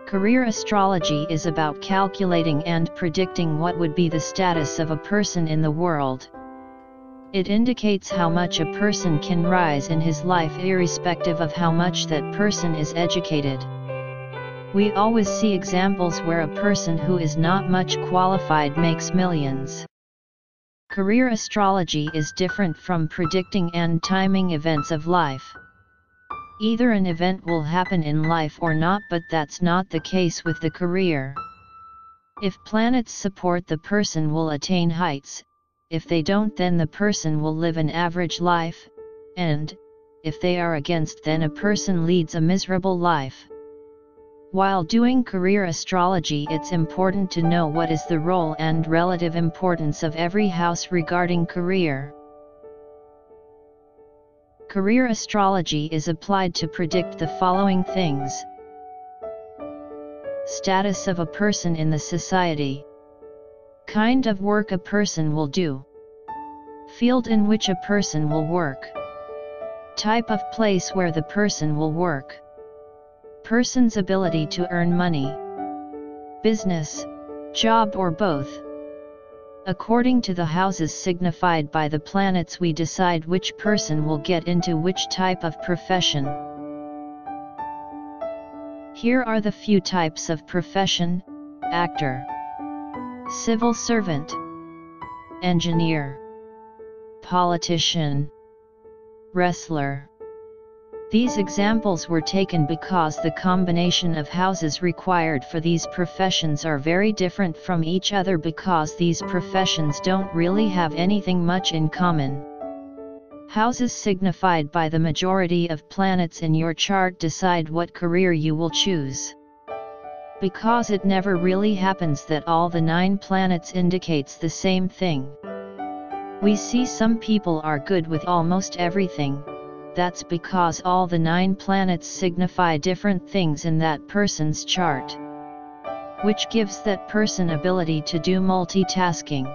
Career astrology is about calculating and predicting what would be the status of a person in the world. It indicates how much a person can rise in his life irrespective of how much that person is educated. We always see examples where a person who is not much qualified makes millions. Career astrology is different from predicting and timing events of life. Either an event will happen in life or not, but that's not the case with the career. If planets support, the person will attain heights; if they don't, then the person will live an average life, and, if they are against, then a person leads a miserable life. While doing career astrology, it's important to know what is the role and relative importance of every house regarding career. Career astrology is applied to predict the following things: status of a person in the society, kind of work a person will do, field in which a person will work, type of place where the person will work, person's ability to earn money, business, job, or both. According to the houses signified by the planets, we decide which person will get into which type of profession. Here are the few types of profession: actor, civil servant, engineer, politician, wrestler. These examples were taken because the combination of houses required for these professions are very different from each other, because these professions don't really have anything much in common. Houses signified by the majority of planets in your chart decide what career you will choose. Because it never really happens that all the 9 planets indicates the same thing. We see some people are good with almost everything. That's because all the 9 planets signify different things in that person's chart, which gives that person ability to do multitasking.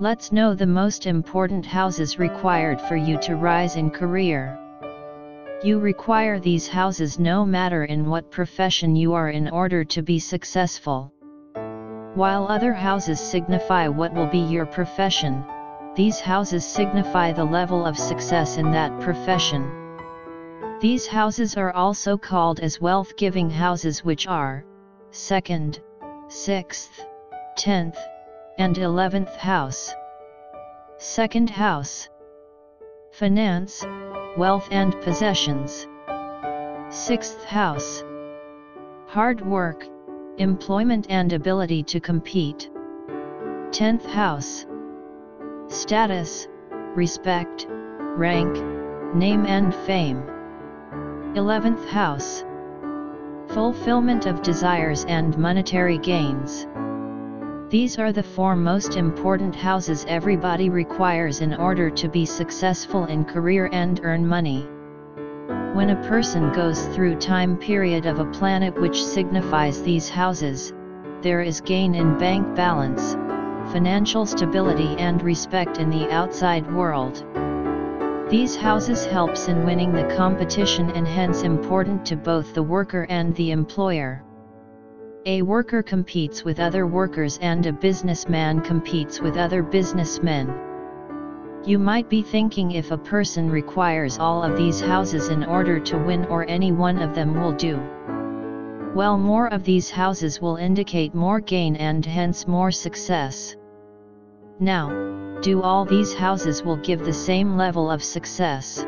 Let's know the most important houses required for you to rise in career. You require these houses no matter in what profession you are in order to be successful. While other houses signify what will be your profession, these houses signify the level of success in that profession. These houses are also called as wealth-giving houses, which are 2nd, 6th, 10th, and 11th house. 2nd house: finance, wealth and possessions. 6th house: hard work, employment and ability to compete. 10th house: status, respect, rank, name and fame. 11th house: fulfillment of desires and monetary gains. These are the 4 most important houses everybody requires in order to be successful in career and earn money. When a person goes through time period of a planet which signifies these houses, there is gain in bank balance, financial stability and respect in the outside world. These houses helps in winning the competition and hence important to both the worker and the employer. A worker competes with other workers and a businessman competes with other businessmen. You might be thinking, if a person requires all of these houses in order to win, or any one of them will do. Well, more of these houses will indicate more gain and hence more success. Now, do all these houses will give the same level of success?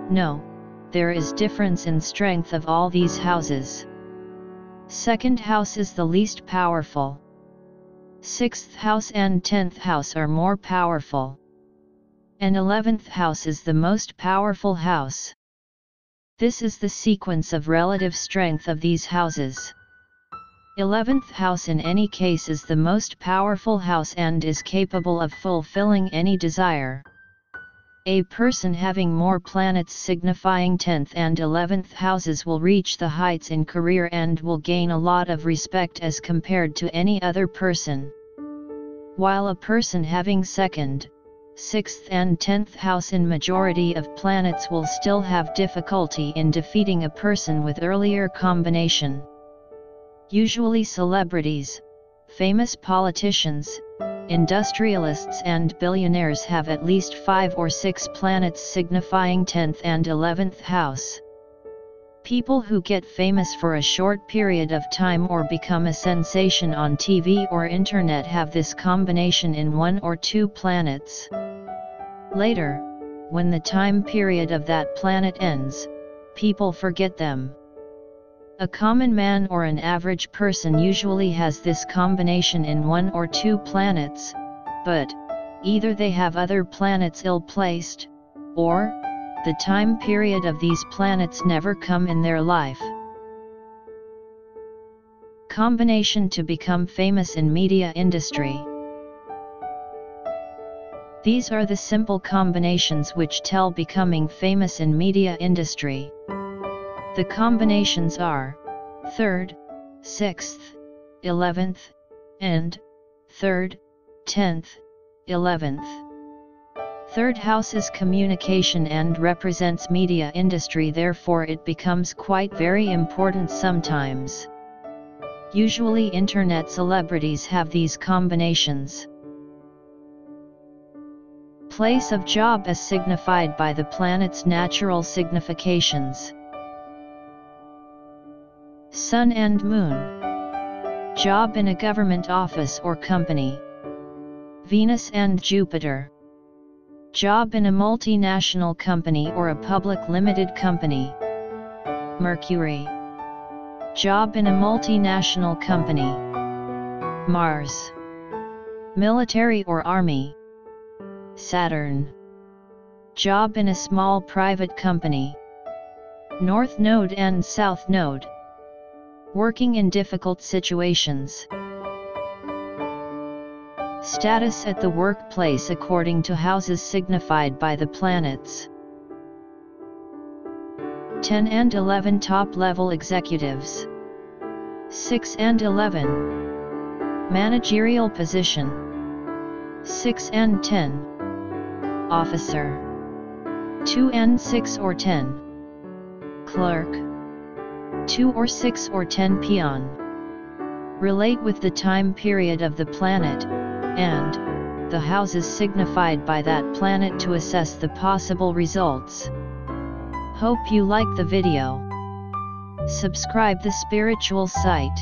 No, there is difference in strength of all these houses. 2nd house is the least powerful. 6th house and 10th house are more powerful. And 11th house is the most powerful house. This is the sequence of relative strength of these houses. 11th house in any case is the most powerful house and is capable of fulfilling any desire. A person having more planets signifying 10th and 11th houses will reach the heights in career and will gain a lot of respect as compared to any other person. While a person having 2nd, 6th and 10th house in majority of planets will still have difficulty in defeating a person with earlier combination. Usually celebrities, famous politicians, industrialists and billionaires have at least 5 or 6 planets signifying 10th and 11th house. People who get famous for a short period of time or become a sensation on TV or internet have this combination in 1 or 2 planets. Later, when the time period of that planet ends, people forget them. A common man or an average person usually has this combination in 1 or 2 planets, but either they have other planets ill-placed, or the time period of these planets never come in their life. Combination to become famous in media industry. These are the simple combinations which tell becoming famous in media industry. The combinations are 3rd, 6th, 11th, and 3rd, 10th, 11th. 3rd house is communication and represents media industry, therefore it becomes quite very important sometimes. Usually internet celebrities have these combinations. Place of job as signified by the planet's natural significations. Sun and Moon. Job in a government office or company. Venus and Jupiter. Job in a multinational company or a public limited company. Mercury. Job in a multinational company. Mars. Military or army. Saturn. Job in a small private company. North Node and South Node. Working in difficult situations. Status at the workplace according to houses signified by the planets. 10 and 11 top-level executives. 6 and 11 managerial position. 6 and 10 officer. 2 and 6 or 10 clerk. 2 or 6 or 10 peon. Relate with the time period of the planet, and the houses signified by that planet to assess the possible results. Hope you like the video. Subscribe the spiritual site.